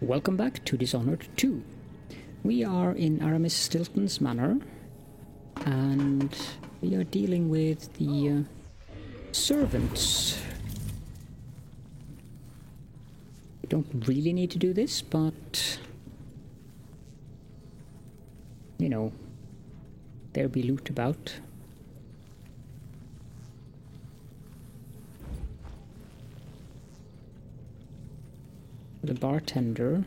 Welcome back to Dishonored 2. We are in Aramis Stilton's manor, and we are dealing with the servants. We don't really need to do this, but you know, there be loot about. The bartender.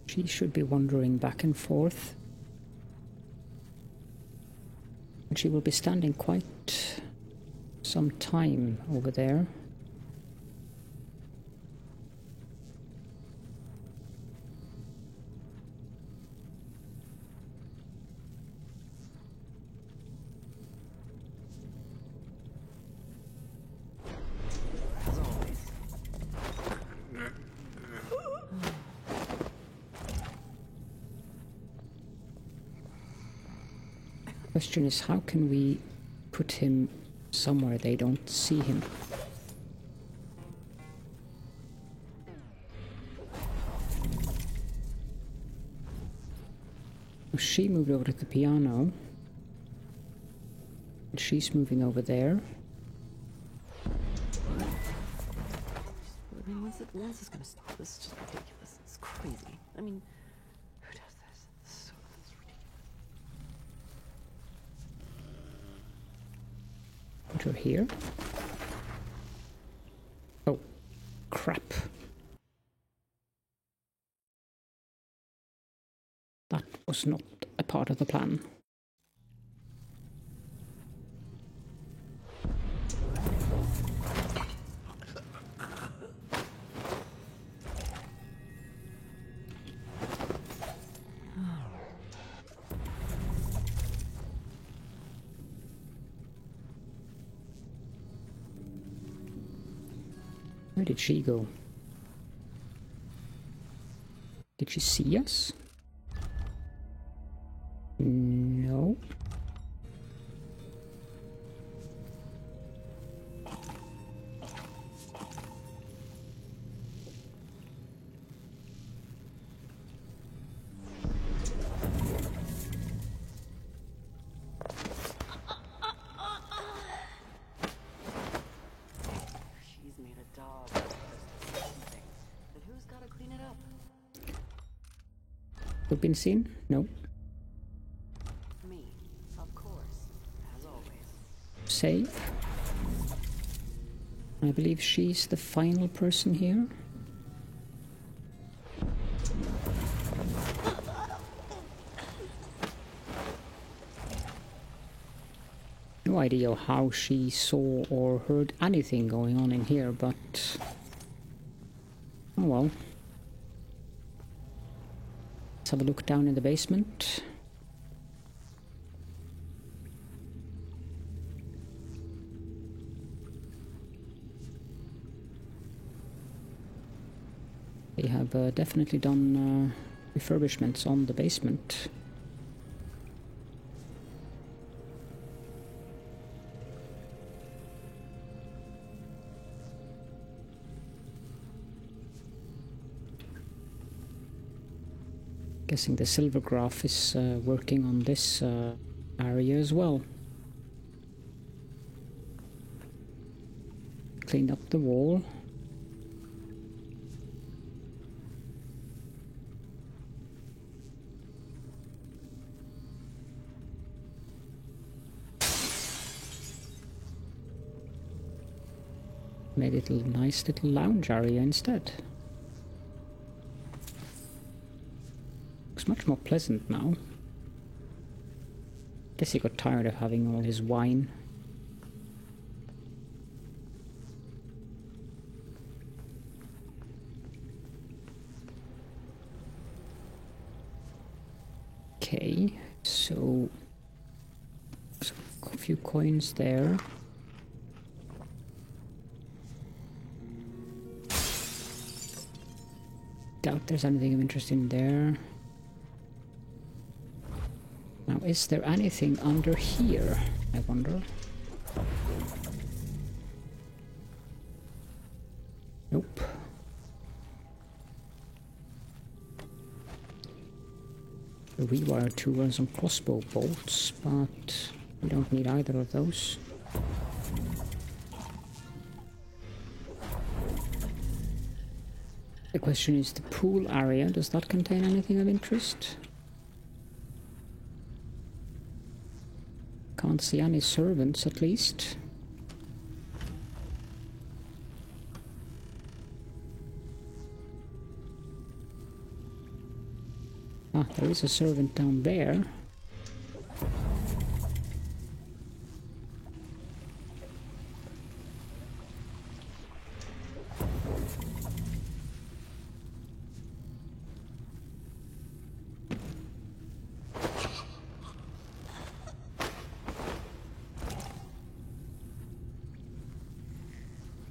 She should be wandering back and forth. And she will be standing quite some time over there. Question is, how can we put him somewhere they don't see him? She moved over to the piano. And she's moving over there. I mean, when's this gonna stop? This is just ridiculous. It's crazy. I mean, who does this? This is ridiculous. Put her here. Oh, crap. That was not a part of the plan. Where did she go? Did she see us? No. She's made a dog. But who's gotta clean it up? We've been seen? No. Me, of course, as always. Save. I believe she's the final person here. No idea how she saw or heard anything going on in here, but oh well. Let's have a look down in the basement. They have definitely done refurbishments on the basement. Guessing the Silvergraph is working on this area as well. Cleaned up the wall. Made it a nice little lounge area instead. Looks much more pleasant now. Guess he got tired of having all his wine. Okay, so a few coins there. Doubt there's anything of interest in there. Now, is there anything under here, I wonder? Nope. The rewire tool and some crossbow bolts, but we don't need either of those. The question is the pool area. Does that contain anything of interest? Can't see any servants, at least. Ah, there is a servant down there.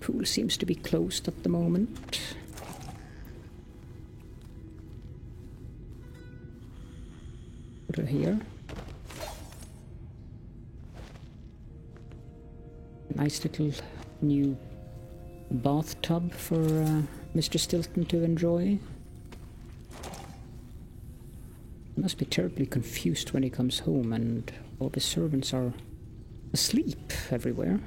Pool seems to be closed at the moment. Put her here. Nice little new bathtub for Mr. Stilton to enjoy. He must be terribly confused when he comes home and all the servants are asleep everywhere.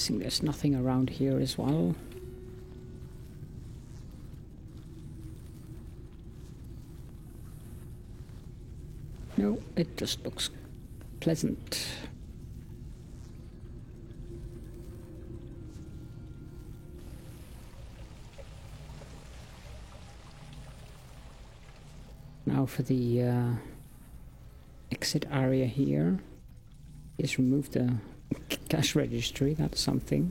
There's nothing around here as well. No, it just looks pleasant. Now for the exit area here. Just remove the cash registry, that's something.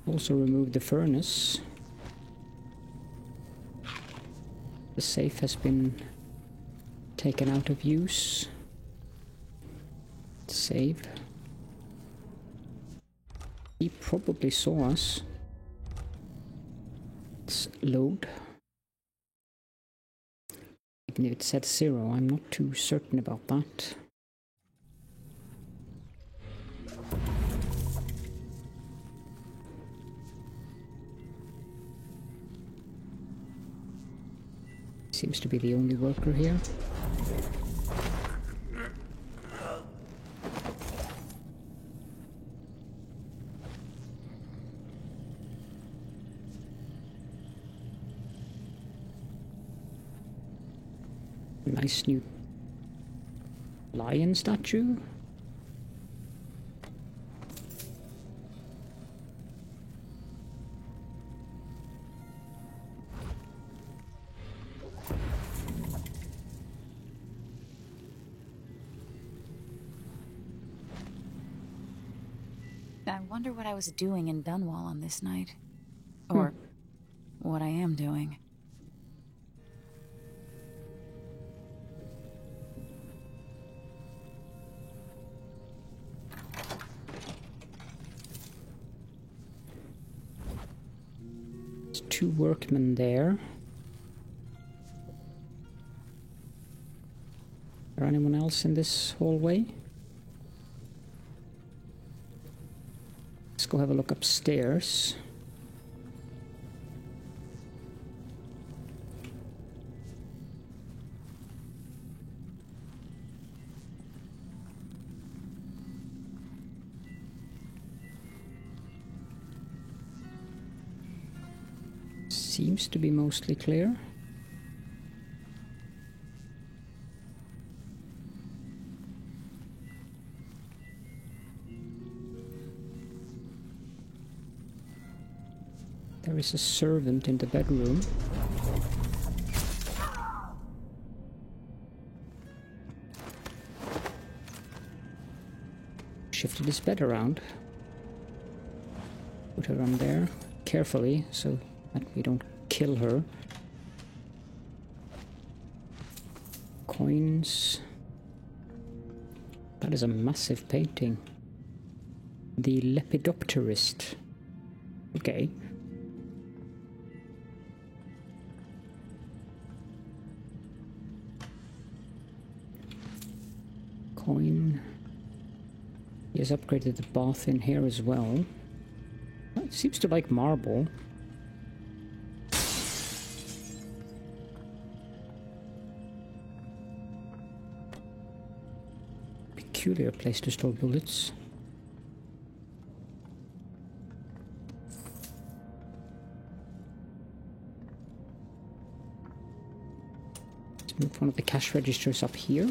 Also remove the furnace. The safe has been taken out of use. Save. He probably saw us. Let's load. Even if it said 0, I'm not too certain about that. Seems to be the only worker here. Nice new lion statue. I wonder what I was doing in Dunwall on this night. Or what I am doing. There's 2 workmen there. Is there anyone else in this hallway? Let's go have a look upstairs. Seems to be mostly clear. There is a servant in the bedroom. Shifted his bed around. Put her on there carefully so that we don't kill her. Coins. That is a massive painting. The Lepidopterist. Okay. Coin. He has upgraded the bath in here as well. It seems to like marble. Peculiar place to store bullets. Let's move one of the cash registers up here.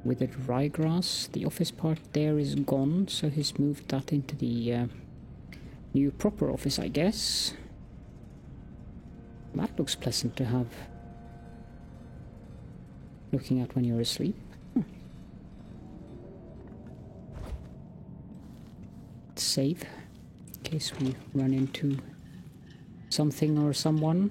Withered ryegrass. The office part there is gone, so he's moved that into the new proper office, I guess. That looks pleasant to have. Looking at when you're asleep. Save. In case we run into something or someone.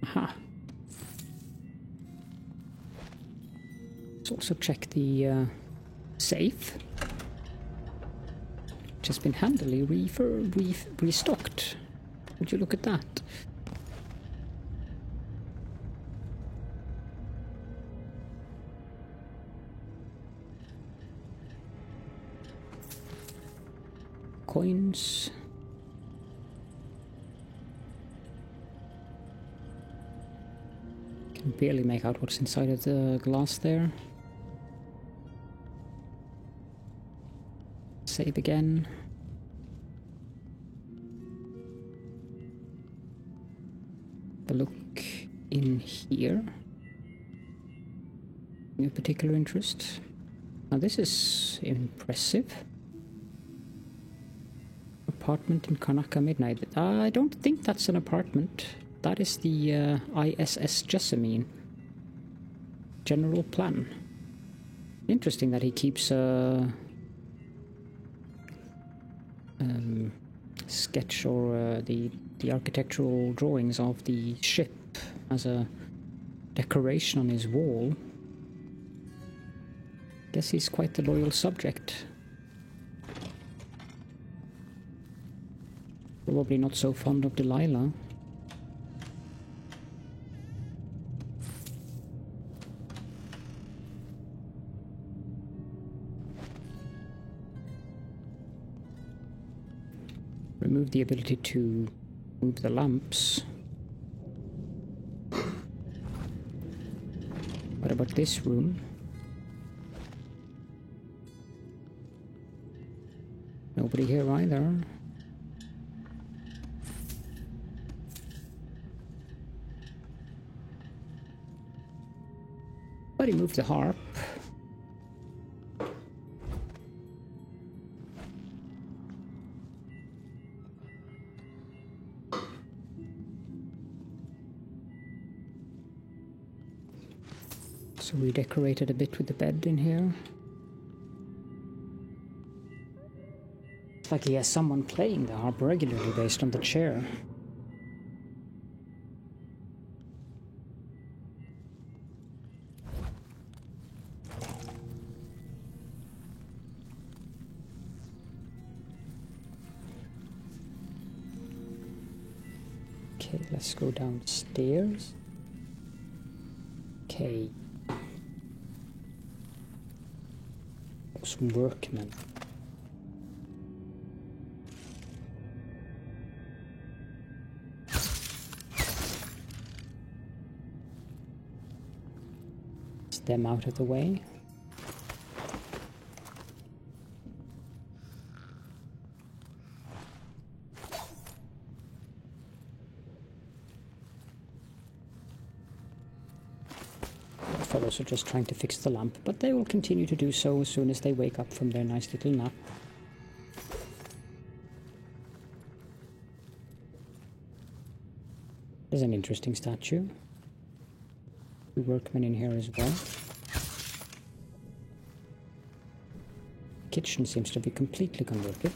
Aha. Let's also check the safe. Which has been handily restocked. Would you look at that? Coins. Can barely make out what's inside of the glass there. Save again. The look in here. Any particular interest? Now this is impressive. Apartment in Karnaca Midnight. I don't think that's an apartment. That is the ISS Jessamine. General plan. Interesting that he keeps a sketch or the architectural drawings of the ship as a decoration on his wall. Guess he's quite the loyal subject. Probably not so fond of Delilah. Remove the ability to move the lamps. What about this room? Nobody here either. But he moved the harp. So we decorated a bit with the bed in here. It's like he has someone playing the harp regularly based on the chair. Okay, let's go downstairs. Okay. Some workmen. Get them out of the way. fellows are just trying to fix the lamp, but they will continue to do so as soon as they wake up from their nice little nap. There's an interesting statue. Two workmen in here as well. Kitchen seems to be completely converted.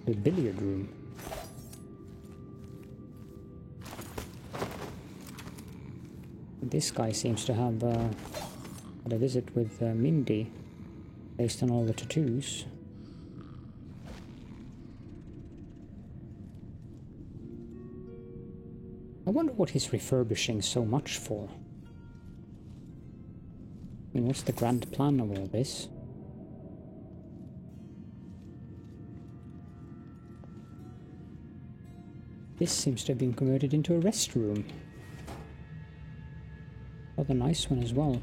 A billiard room. This guy seems to have had a visit with Mindy, based on all the tattoos. I wonder what he's refurbishing so much for. I mean, what's the grand plan of all this? This seems to have been converted into a restroom. Rather nice one as well.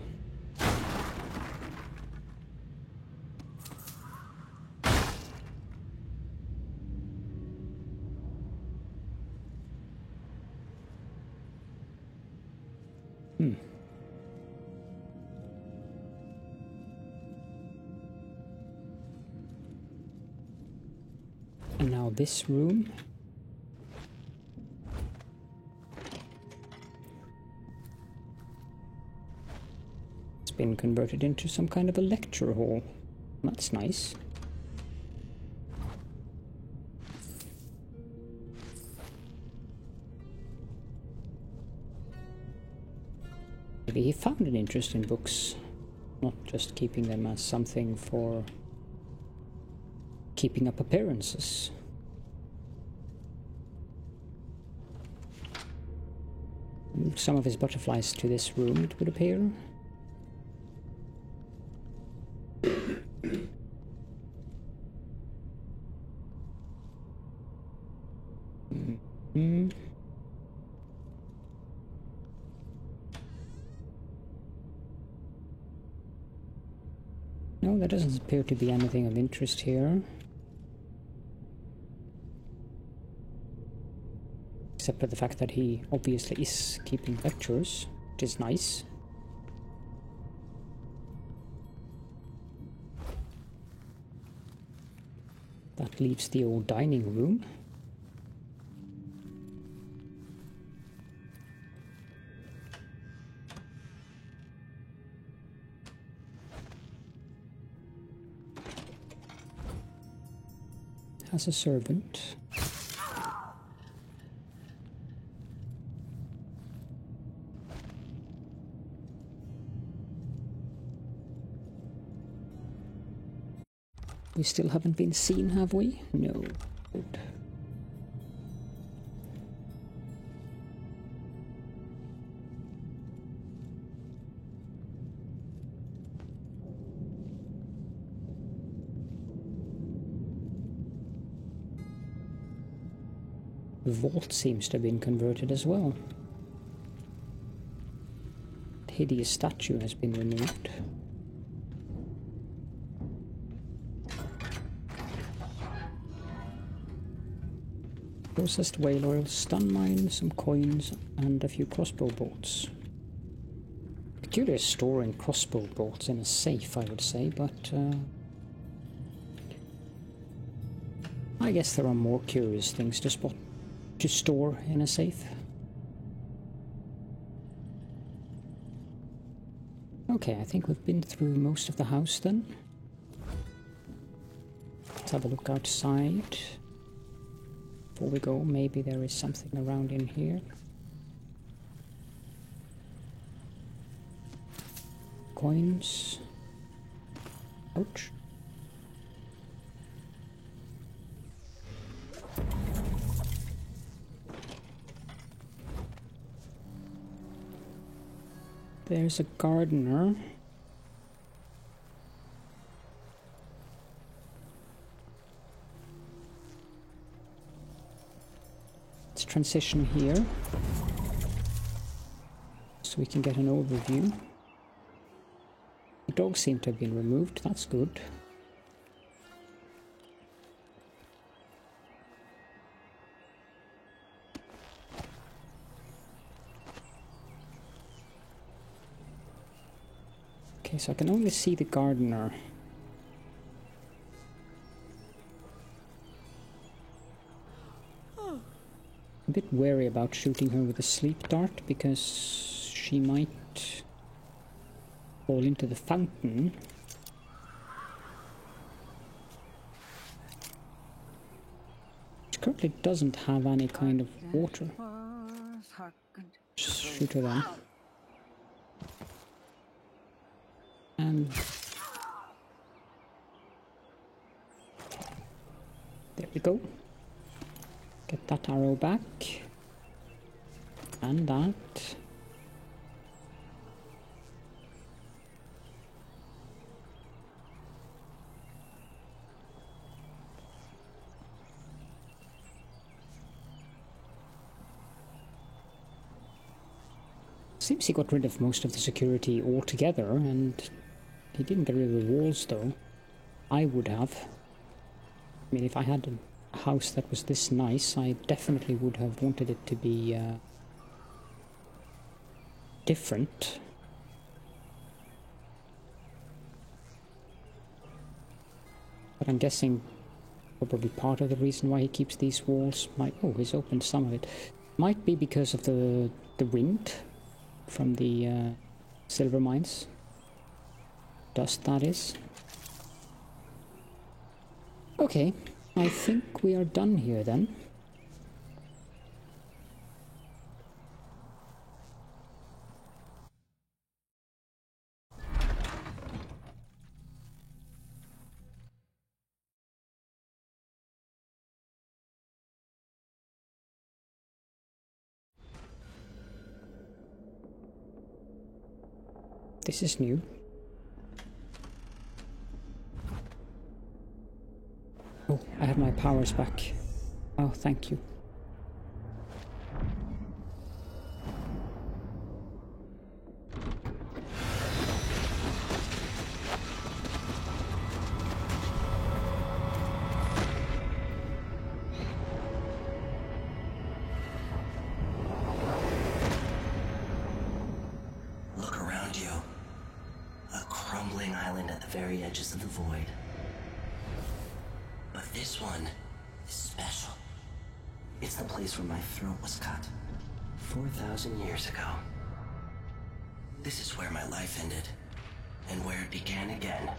And now this room. It's been converted into some kind of a lecture hall. That's nice. Maybe he found an interest in books, not just keeping them as something for keeping up appearances. Moved some of his butterflies to this room, it would appear. No, there doesn't appear to be anything of interest here. Except for the fact that he obviously is keeping lectures, which is nice. That leaves the old dining room. Has a servant. We still haven't been seen, have we? No. Good. The vault seems to have been converted as well. The hideous statue has been removed. Processed whale oil, stun mine, some coins, and a few crossbow bolts. Peculiar storing crossbow bolts in a safe, I would say, but I guess there are more curious things to store in a safe. Okay, I think we've been through most of the house then. Let's have a look outside. Before we go, maybe there is something around in here. Coins. Ouch. There's a gardener. Let's transition here so we can get an overview. The dogs seem to have been removed, that's good. so I can only see the gardener. A bit wary about shooting her with a sleep dart because she might fall into the fountain. Which currently doesn't have any kind of water. Just shoot her then. And there we go. Get that arrow back. And that. Seems he got rid of most of the security altogether, and he didn't get rid of the walls though. I would have. I mean, if I had a house that was this nice, I definitely would have wanted it to be different. But I'm guessing probably part of the reason why he keeps these walls might... Oh, he's opened some of it. Might be because of the wind from the silver mines. Dust, that is. Okay, I think we are done here then. This is new. Oh, I have my powers back. Oh, thank you. Look around you. A crumbling island at the very edges of the void. But this one is special. It's the place where my throat was cut 4,000 years ago. This is where my life ended, and where it began again.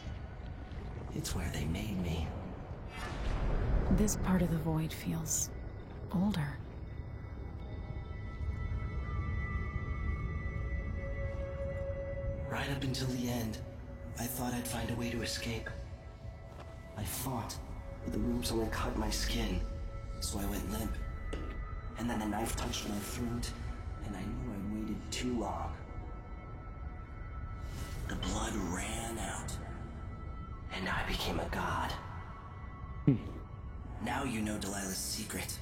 It's where they made me. This part of the void feels older. Right up until the end, I thought I'd find a way to escape. I fought, but the rooms only cut my skin, so I went limp. And then the knife touched my throat, and I knew I'd waited too long. The blood ran out, and I became a god. Now you know Delilah's secret.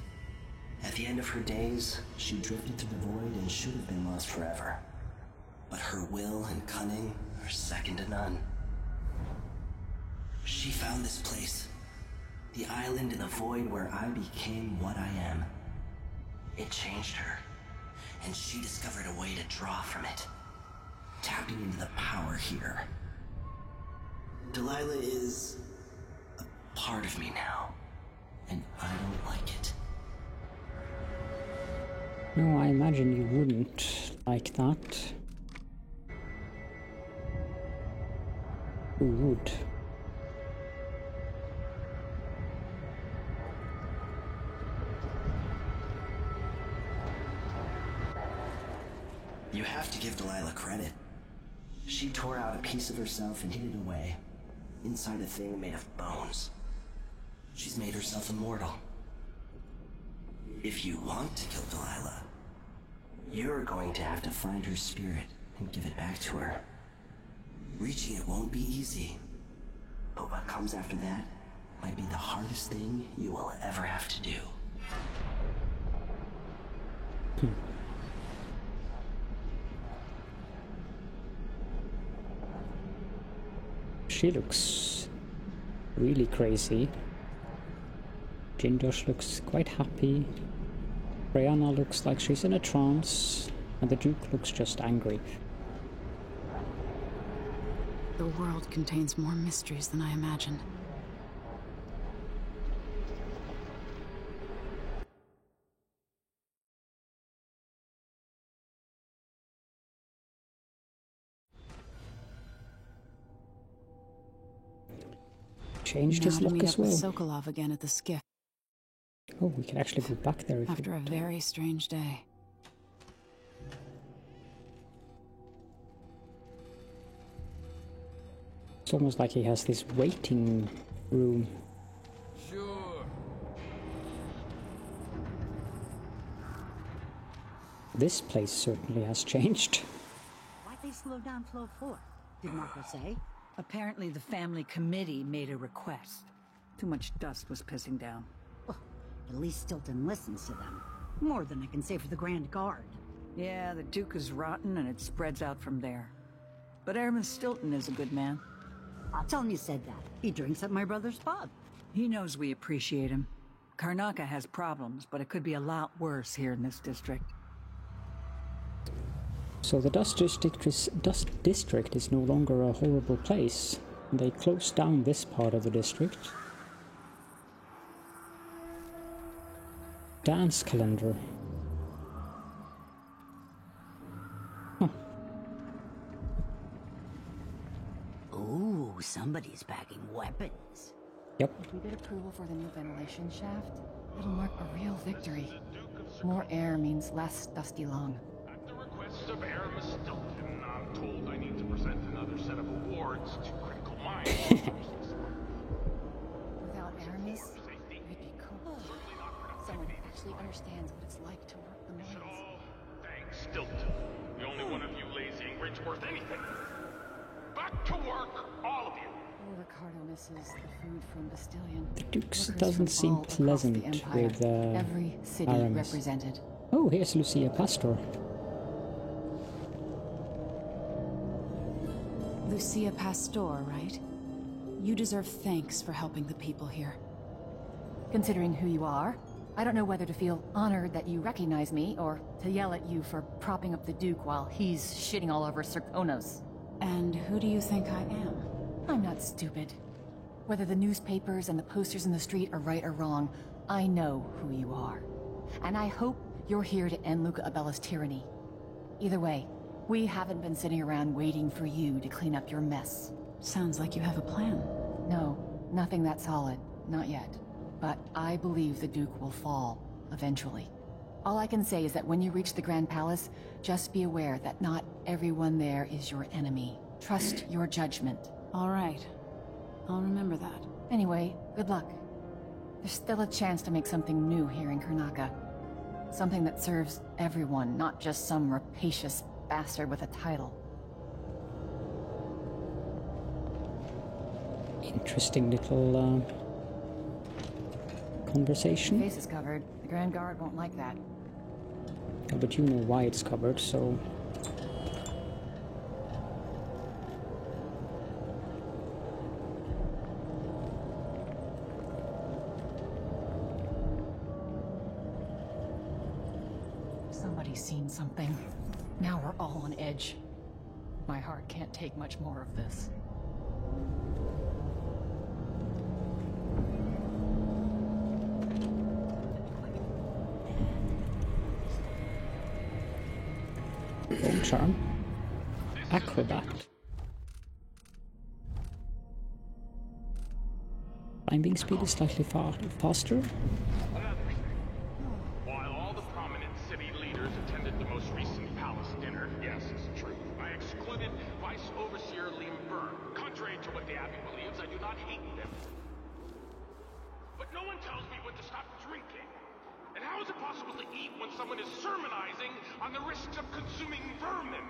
At the end of her days, she drifted to the void and should have been lost forever. But her will and cunning are second to none. She found this place, the island in the void where I became what I am. It changed her, and she discovered a way to draw from it, tapping into the power here. Delilah is a part of me now, and I don't like it. No, I imagine you wouldn't like that. Who would? You have to give Delilah credit. She tore out a piece of herself and hid it away, inside a thing made of bones. She's made herself immortal. If you want to kill Delilah, you're going to have to find her spirit and give it back to her. Reaching it won't be easy, but what comes after that might be the hardest thing you will ever have to do. She looks really crazy. Jindosh looks quite happy. Brianna looks like she's in a trance, and the Duke looks just angry. The world contains more mysteries than I imagined. Changed Now his to look meet as up with well. Sokolov again at the skiff. Oh, we can actually go back there if After we a want. very strange day. It's almost like he has this waiting room. Sure. This place certainly has changed. Why'd they slow down flow 4? Did Marco say? Apparently the family committee made a request. Too much dust was pissing down. Well, at least Stilton listens to them. More than I can say for the Grand Guard. Yeah, the Duke is rotten and it spreads out from there. But Airman Stilton is a good man. I'll tell him you said that. He drinks at my brother's pub. He knows we appreciate him. Karnaca has problems, but it could be a lot worse here in this district. So the Dust District is no longer a horrible place. They closed down this part of the district. Dance calendar. Ooh, somebody's packing weapons. Yep. If we get approval for the new ventilation shaft, it'll mark a real victory. More air means less Dusty Long. At the request of Aramis Stilton, I'm told I need to present another set of awards to Critical Minds. Without Aramis, we'd be cool. Someone who actually understands what it's like to work the mines. Oh, thanks, Stilton. The only one of you lazy ingrates worth anything. Back to work, all of you. Oh, Ricardo misses the food from Bastillion. The Dukes Workers doesn't from seem all across pleasant the Empire. with Every city Aramis. represented. Oh, here's Lucia Pastor. Lucia Pastor, right? You deserve thanks for helping the people here. Considering who you are, I don't know whether to feel honored that you recognize me or to yell at you for propping up the Duke while he's shitting all over Serkonos. And who do you think I am? I'm not stupid. Whether the newspapers and the posters in the street are right or wrong, I know who you are. And I hope you're here to end Luca Abella's tyranny. Either way, we haven't been sitting around waiting for you to clean up your mess. Sounds like you have a plan. No, nothing that solid. Not yet. But I believe the Duke will fall, eventually. All I can say is that when you reach the Grand Palace, just be aware that not everyone there is your enemy. Trust your judgment. All right. I'll remember that. Anyway, good luck. There's still a chance to make something new here in Karnaca. Something that serves everyone, not just some rapacious bastard with a title. Interesting little conversation. Face is covered. The Grand Guard won't like that. Yeah, but you know why it's covered, so... Somebody's seen something. Now we're all on edge. My heart can't take much more of this. Bone charm. Acrobat. Climbing speed is slightly faster. While all the prominent city leaders attended the most recent palace dinner, yes, it's true, I excluded Vice Overseer Liam Byrne. Contrary to what the Abbey believes, I do not hate them. But no one tells me when to stop drinking. And how is it possible to eat when someone is sermonizing on the risks of consuming vermin?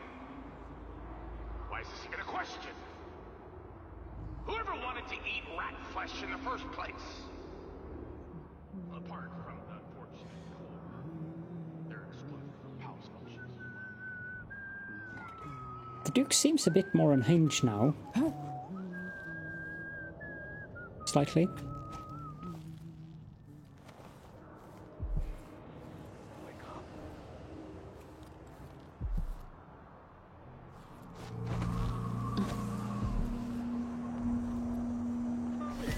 Why is this even a question? Whoever wanted to eat rat flesh in the first place? Apart from the unfortunate cold, they're excluded from palace functions. The Duke seems a bit more unhinged now. Slightly.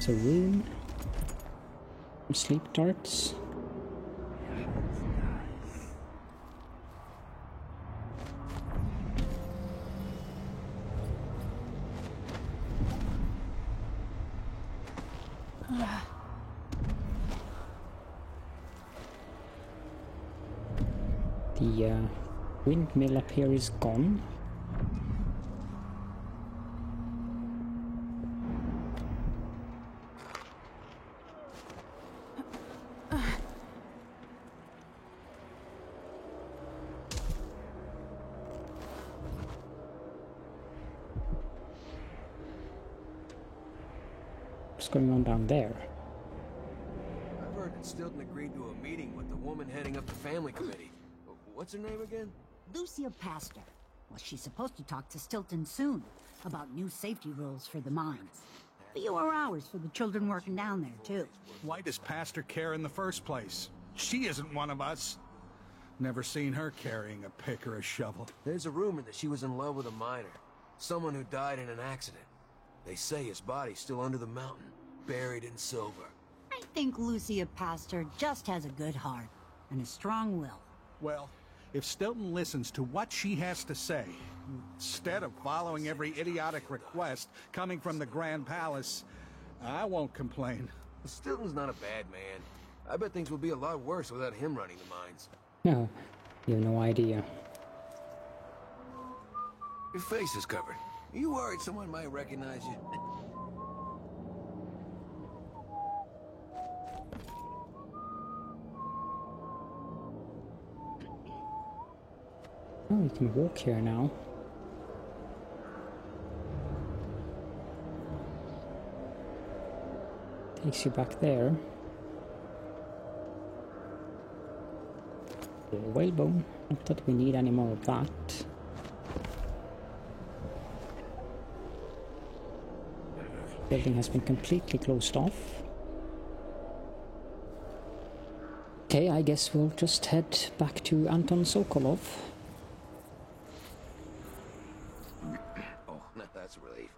It's a rune. Some sleep darts. The windmill up here is gone. What's going on down there? I've heard that Stilton agreed to a meeting with the woman heading up the family committee. What's her name again? Lucia Pastor. Well, she's supposed to talk to Stilton soon about new safety rules for the mines. Fewer hours for the children working down there, too. Why does Pastor care in the first place? She isn't one of us. Never seen her carrying a pick or a shovel. There's a rumor that she was in love with a miner. Someone who died in an accident. They say his body's still under the mountain, buried in silver. I think Lucia Pastor just has a good heart and a strong will. Well, if Stilton listens to what she has to say, instead of following every idiotic request coming from the Grand Palace, I won't complain. Stilton's not a bad man. I bet things would be a lot worse without him running the mines. No, you have no idea. Your face is covered. Are you worried someone might recognize you? Oh, you can walk here now. Takes you back there. Whalebone. Not that we need any more of that. Building has been completely closed off. Okay, I guess we'll just head back to Anton Sokolov. Oh, that's a relief.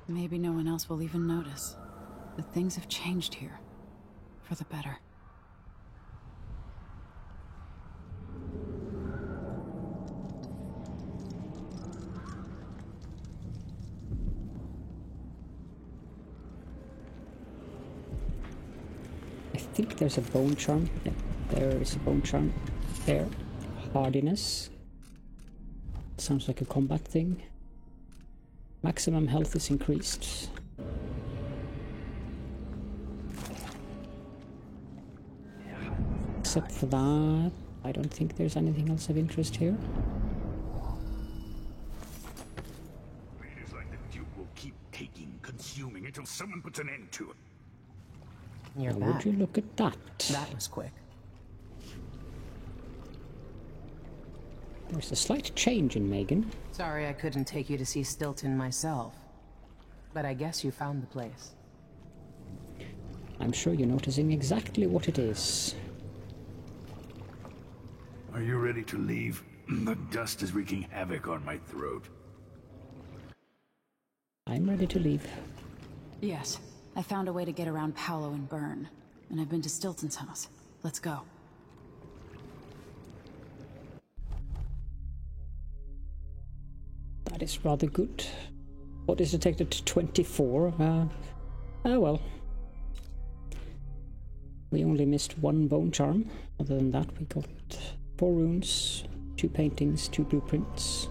Maybe no one else will even notice. But things have changed here. For the better. I think there's a bone charm. Yeah, there is a bone charm there. Hardiness. Sounds like a combat thing. Maximum health is increased. Except for that, I don't think there's anything else of interest here. It is like the Duke will keep taking, consuming until someone puts an end to it. You're Now, back. would you look at that? That was quick. There's a slight change in Megan. Sorry I couldn't take you to see Stilton myself. But I guess you found the place. I'm sure you're noticing exactly what it is. Are you ready to leave? The dust is wreaking havoc on my throat. I'm ready to leave. Yes, I found a way to get around Paolo and Byrne. And I've been to Stilton's house. Let's go. That is rather good. What is detected? 24. Oh well. We only missed one bone charm. Other than that, we got 4 runes, 2 paintings, 2 blueprints.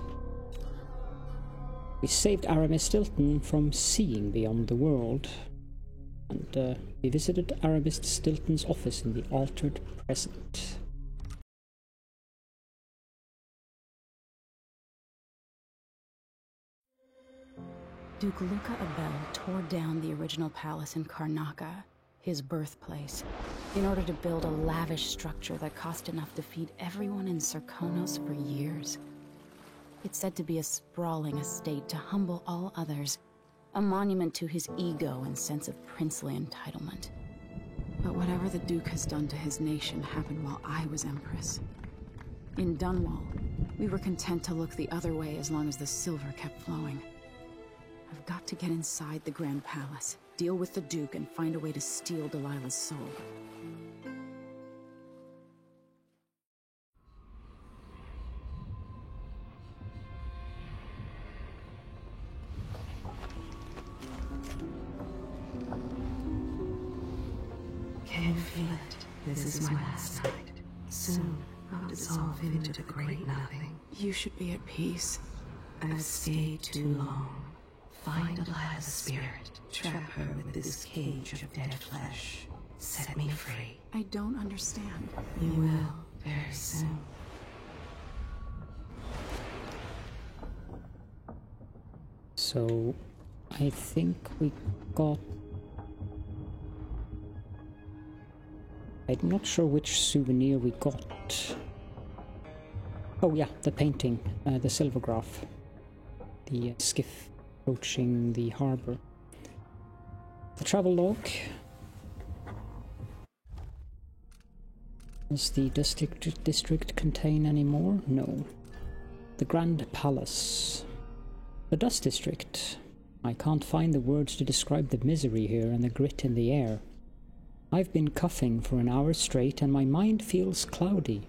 We saved Aramis Stilton from seeing beyond the world. And we visited Aramis Stilton's office in the altered present. Duke Luca Abel tore down the original palace in Karnaca, his birthplace, in order to build a lavish structure that cost enough to feed everyone in Serkonos for years. It's said to be a sprawling estate to humble all others, a monument to his ego and sense of princely entitlement. But whatever the Duke has done to his nation happened while I was Empress. In Dunwall, we were content to look the other way as long as the silver kept flowing. I've got to get inside the Grand Palace, deal with the Duke, and find a way to steal Delilah's soul. Can you feel it? This is my last night. Soon, I'll dissolve into the great nothing. You should be at peace. I've stayed too long. Find Delilah's spirit. Trap her with this cage of dead flesh. Set me free. I don't understand. You will, very soon. So, I think we got... I'm not sure which souvenir we got. Oh yeah, the painting, the silvergraph. The skiff approaching the harbour. The travel log. Does the district contain any more? No. The Grand Palace. The Dust District. I can't find the words to describe the misery here and the grit in the air. I've been coughing for an hour straight and my mind feels cloudy.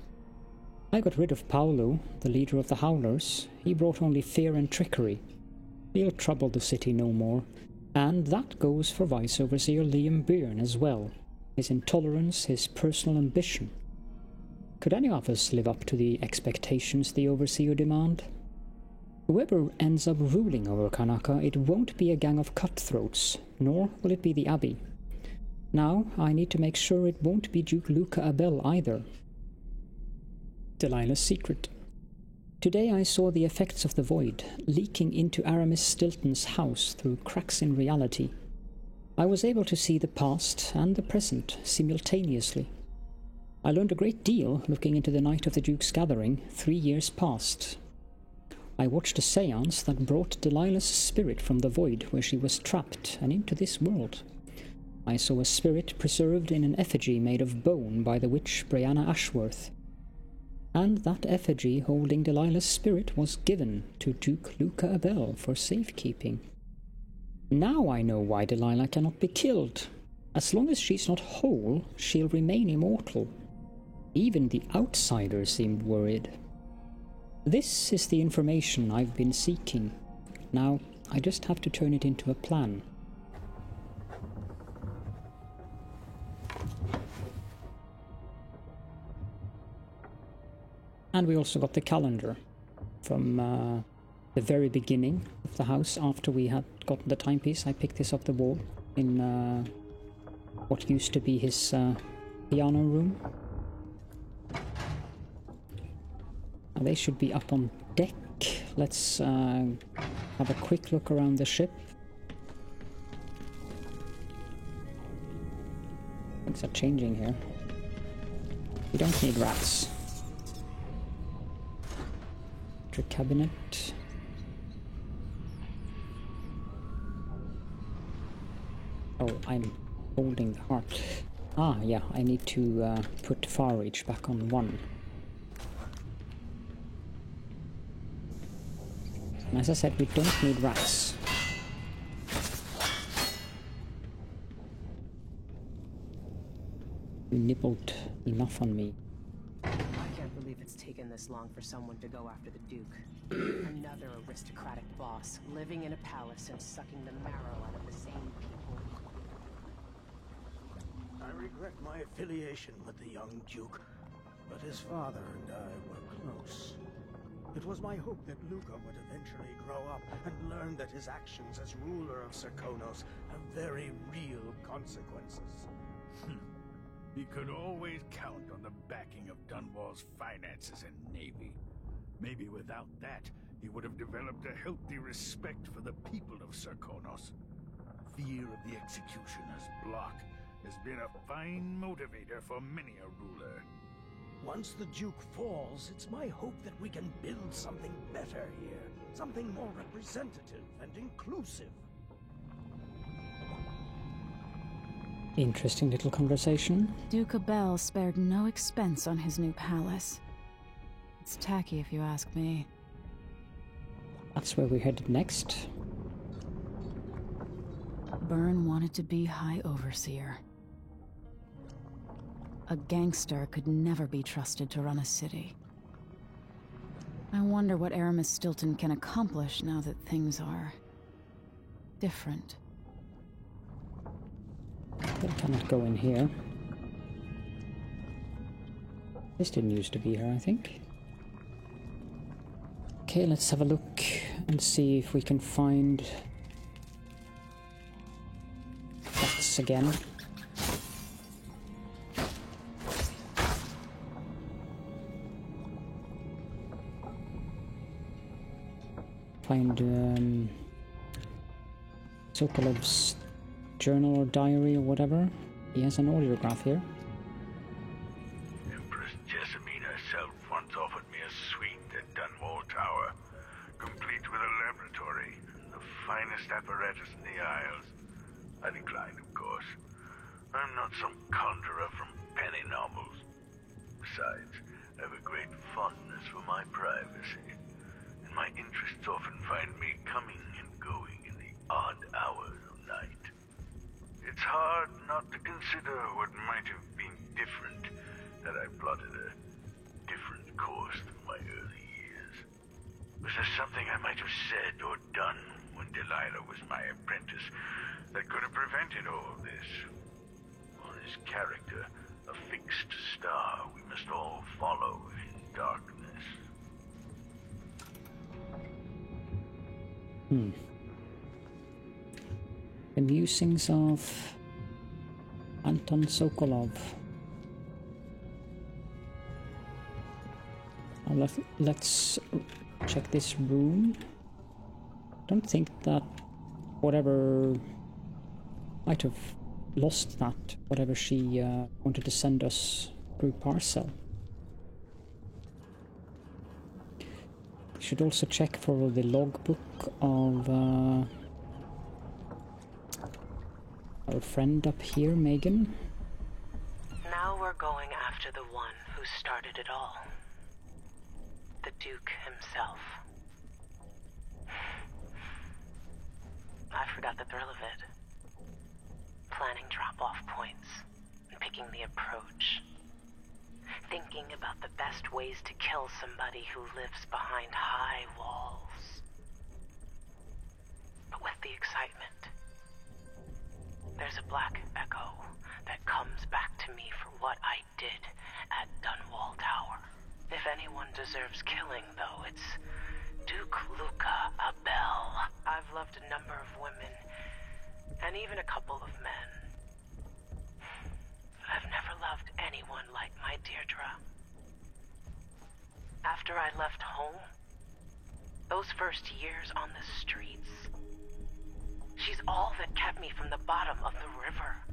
I got rid of Paolo, the leader of the Howlers. He brought only fear and trickery. He'll trouble the city no more. And that goes for Vice Overseer Liam Byrne as well. His intolerance, his personal ambition. Could any of us live up to the expectations the Overseer demand? Whoever ends up ruling over Karnaca, it won't be a gang of cutthroats, nor will it be the Abbey. Now, I need to make sure it won't be Duke Luca Abel either. Delilah's secret. Today I saw the effects of the Void, leaking into Aramis Stilton's house through cracks in reality. I was able to see the past and the present simultaneously. I learned a great deal looking into the night of the Duke's gathering, 3 years past. I watched a seance that brought Delilah's spirit from the Void where she was trapped and into this world. I saw a spirit preserved in an effigy made of bone by the witch Brianna Ashworth. And that effigy holding Delilah's spirit was given to Duke Luca Abel for safekeeping. Now I know why Delilah cannot be killed. As long as she's not whole, she'll remain immortal. Even the outsiders seemed worried. This is the information I've been seeking. Now, I just have to turn it into a plan. And we also got the calendar from the very beginning of the house. After we had gotten the timepiece, I picked this off the wall in what used to be his piano room. And they should be up on deck. Let's have a quick look around the ship. Things are changing here. We don't need rats. Cabinet. Oh, I'm holding the heart. Ah, yeah, I need to put Far Reach back on 1. And as I said, we don't need rats. You nibbled enough on me. It's taken this long for someone to go after the Duke. Another aristocratic boss, living in a palace and sucking the marrow out of the same people. I regret my affiliation with the young Duke, but his father and I were close. It was my hope that Luca would eventually grow up and learn that his actions as ruler of Serkonos have very real consequences. He could always count on the backing of Dunwall's finances and navy. Maybe without that, he would have developed a healthy respect for the people of Serkonos. Fear of the Executioner's block has been a fine motivator for many a ruler. Once the Duke falls, it's my hope that we can build something better here. Something more representative and inclusive. Interesting little conversation. Duke Abel spared no expense on his new palace. It's tacky if you ask me. That's where we're headed next. Byrne wanted to be High Overseer. A gangster could never be trusted to run a city. I wonder what Aramis Stilton can accomplish now that things are different. I cannot go in here. This didn't used to be here, I think. Okay, let's have a look and see if we can find bats again. Find Sokolov's journal or diary or whatever. He has an audiograph here. Empress Jessamine herself once offered me a suite at Dunwall Tower, complete with a laboratory and the finest apparatus in the Isles. I declined, of course. I'm not some conjurer from penny novels. Besides, I have a great fondness for my privacy, and my interests often find me coming and going in the odd hours of night. It's hard not to consider what might have been different had I plotted a different course through my early years. Was there something I might have said or done when Delilah was my apprentice that could have prevented all this? Or is character a fixed star we must all follow in darkness? The musings of Anton Sokolov. Let's check this room. Don't think that whatever might have lost that, whatever she wanted to send us through parcel. Should also check for the logbook of our friend up here, Megan. Now we're going after the one who started it all. The Duke himself. I forgot the thrill of it. Planning drop-off points and picking the approach. Thinking about the best ways to kill somebody who lives behind high walls. But with the excitement, there's a black echo that comes back to me for what I did at Dunwall Tower. If anyone deserves killing, though, it's Duke Luca Abel. I've loved a number of women, and even a couple of men. I've never loved anyone like my Deirdre. After I left home, those first years on the streets, she's all that kept me from the bottom of the river.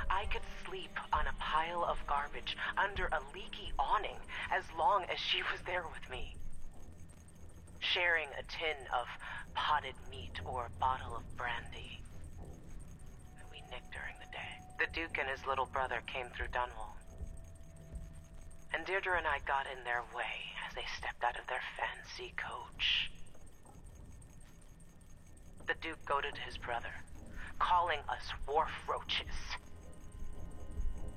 I could sleep on a pile of garbage under a leaky awning as long as she was there with me. Sharing a tin of potted meat or a bottle of brandy that we nicked during the day. The Duke and his little brother came through Dunwall. And Deirdre and I got in their way as they stepped out of their fancy coach. The Duke goaded his brother, calling us wharf roaches.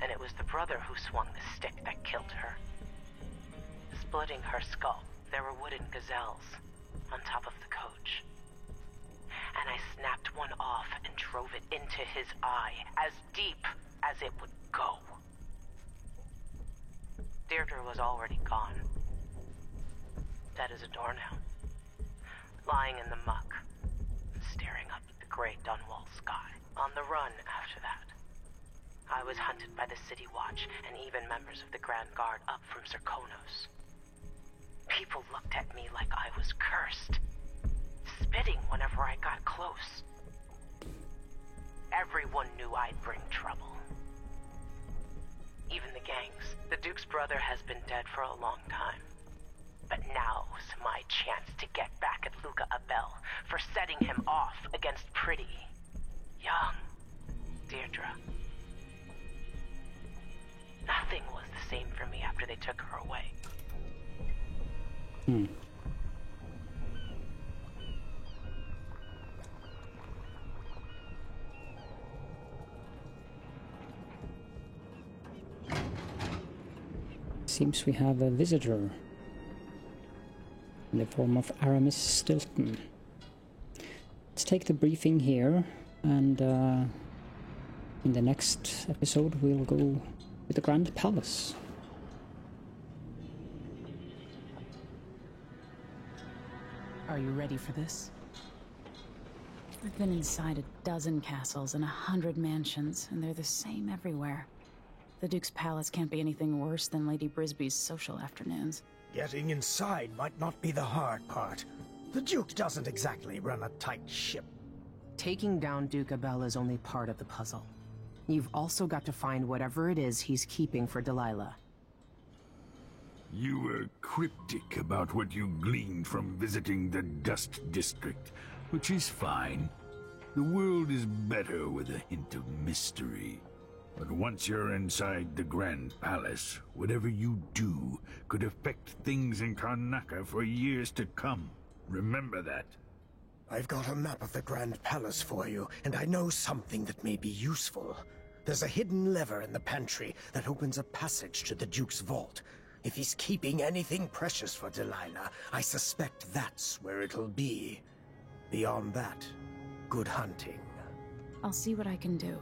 And it was the brother who swung the stick that killed her. Splitting her skull, there were wooden gazelles on top of the coach. And I snapped one off and drove it into his eye, as deep as it would go. Deirdre was already gone. Dead as a doornail. Lying in the muck, and staring up at the gray Dunwall sky. On the run after that. I was hunted by the City Watch and even members of the Grand Guard up from Zirkonos. People looked at me like I was cursed, spitting whenever I got close. Everyone knew I'd bring trouble. Even the gangs. The Duke's brother has been dead for a long time. But now's my chance to get back at Luca Abel for setting him off against pretty, young Deirdre. Nothing was the same for me after they took her away. Seems we have a visitor in the form of Aramis Stilton. Let's take the briefing here, and in the next episode we'll go to the Grand Palace. Are you ready for this? I've been inside a dozen castles and 100 mansions, and they're the same everywhere. The Duke's palace can't be anything worse than Lady Brisby's social afternoons. Getting inside might not be the hard part. The Duke doesn't exactly run a tight ship. Taking down Duke Abel is only part of the puzzle. You've also got to find whatever it is he's keeping for Delilah. You were cryptic about what you gleaned from visiting the Dust District, which is fine. The world is better with a hint of mystery. But once you're inside the Grand Palace, whatever you do could affect things in Karnaca for years to come. Remember that. I've got a map of the Grand Palace for you, and I know something that may be useful. There's a hidden lever in the pantry that opens a passage to the Duke's vault. If he's keeping anything precious for Delilah, I suspect that's where it'll be. Beyond that, good hunting. I'll see what I can do.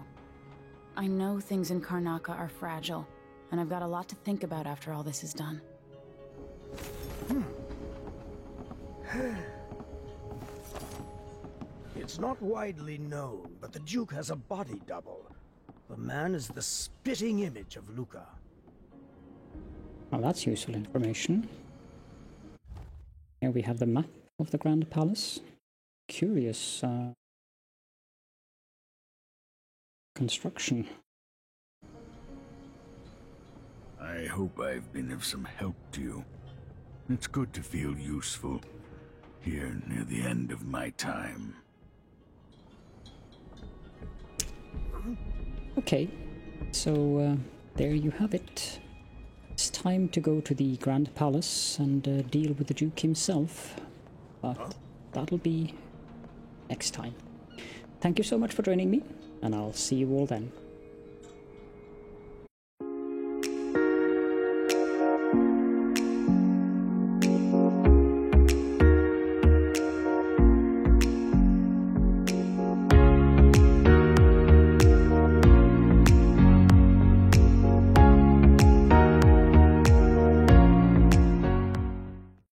I know things in Karnaca are fragile, and I've got a lot to think about after all this is done. It's not widely known, but the Duke has a body double. The man is the spitting image of Luca. Well, that's useful information. Here we have the map of the Grand Palace. Curious construction. I hope I've been of some help to you. It's good to feel useful here near the end of my time. Okay, so there you have it. It's time to go to the Grand Palace and deal with the Duke himself. But that'll be next time. Thank you so much for joining me, and I'll see you all then.